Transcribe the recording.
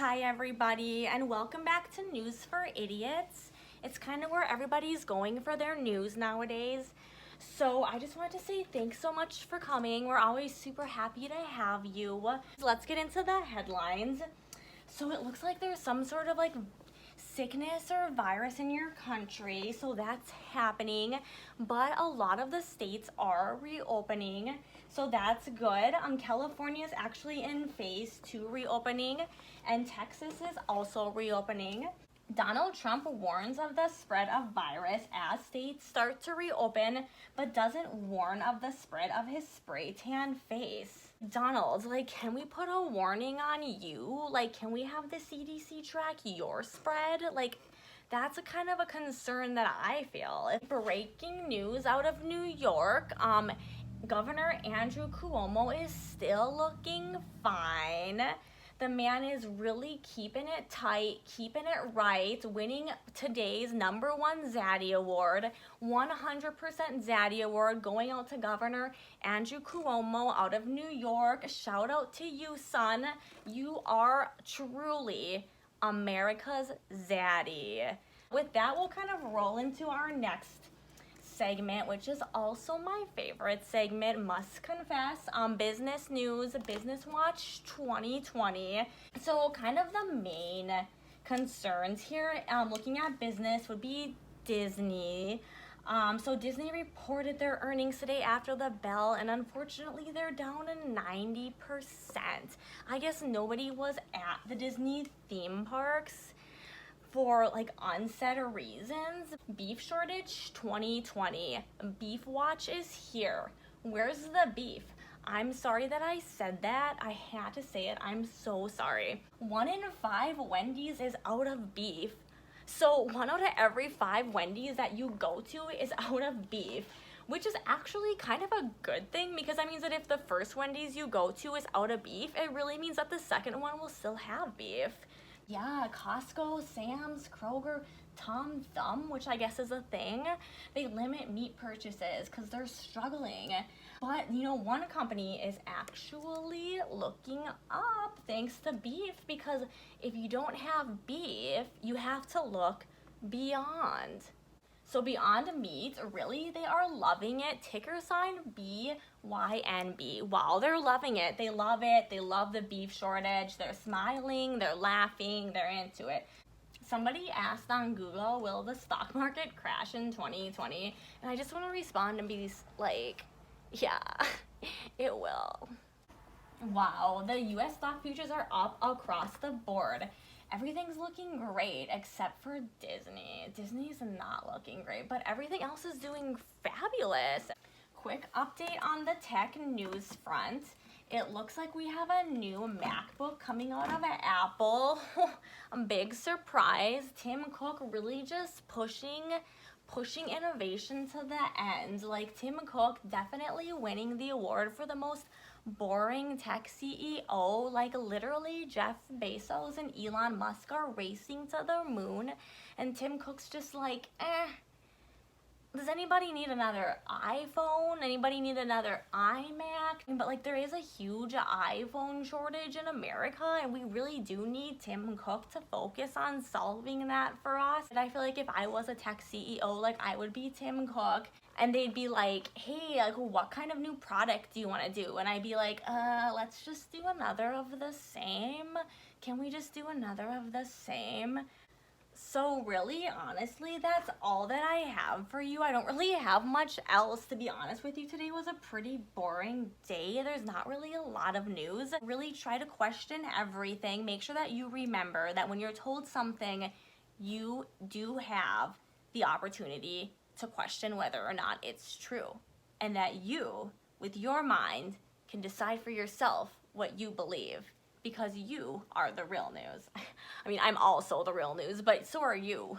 Hi everybody, and welcome back to News for Idiots. It's kind of where everybody's going for their news nowadays. So I just wanted to say thanks so much for coming. We're always super happy to have you. Let's get into the headlines. So it looks like there's some sort of sickness or virus in your country, so that's happening, but a lot of the states are reopening, so that's good. California is actually in phase 2 reopening, and Texas is also reopening. Donald Trump warns of the spread of virus as states start to reopen, but doesn't warn of the spread of his spray tan face. Donald, can we put a warning on you? Can we have the CDC track your spread? That's a kind of a concern that I feel. Breaking news out of New York, Governor Andrew Cuomo is still looking fine. The man is really keeping it tight, keeping it right, winning today's #1 Zaddy Award, 100% Zaddy Award going out to Governor Andrew Cuomo out of New York. Shout out to you, son. You are truly America's Zaddy. With that, we'll kind of roll into our next segment, which is also my favorite segment, must confess, business news, Business Watch 2020. So kind of the main concerns here, looking at business, would be Disney. So Disney reported their earnings today after the bell, and unfortunately they're down to 90%. I guess nobody was at the Disney theme parks for unsaid reasons. Beef shortage 2020. Beef watch is here. Where's the beef? I'm sorry that I said that. I had to say it. I'm so sorry. 1 in 5 Wendy's is out of beef. So 1 out of every 5 Wendy's that you go to is out of beef, which is actually kind of a good thing, because that means that if the first Wendy's you go to is out of beef, it really means that the second one will still have beef. Yeah, Costco, Sam's, Kroger, Tom Thumb, which I guess is a thing, they limit meat purchases because they're struggling. But, one company is actually looking up thanks to beef, because if you don't have beef, you have to look beyond. So Beyond Meat, really, they are loving it. Ticker sign BYNB. Wow, they're loving it. They love it. They love the beef shortage. They're smiling. They're laughing. They're into it. Somebody asked on Google, will the stock market crash in 2020? And I just want to respond and be like, yeah, it will. Wow, the US stock futures are up across the board. Everything's looking great except for Disney. Disney's not looking great, but everything else is doing fabulous. Quick update on the tech news front. It looks like we have a new MacBook coming out of Apple. A big surprise. Tim Cook really just pushing innovation to the end. Tim Cook definitely winning the award for the most boring tech CEO. Literally Jeff Bezos and Elon Musk are racing to the moon, and Tim Cook's just does anybody need another iPhone? Anybody need another iMac? But there is a huge iPhone shortage in America, and we really do need Tim Cook to focus on solving that for us. And I feel like if I was a tech CEO, I would be Tim Cook, and they'd be like, hey, what kind of new product do you want to do? And I'd be like, let's just do another of the same. Can we just do another of the same? So really, honestly, that's all that I have for you. I don't really have much else, to be honest with you. Today was a pretty boring day. There's not really a lot of news. Really try to question everything. Make sure that you remember that when you're told something, you do have the opportunity to question whether or not it's true. And that you, with your mind, can decide for yourself what you believe, because you are the real news. I mean, I'm also the real news, but so are you.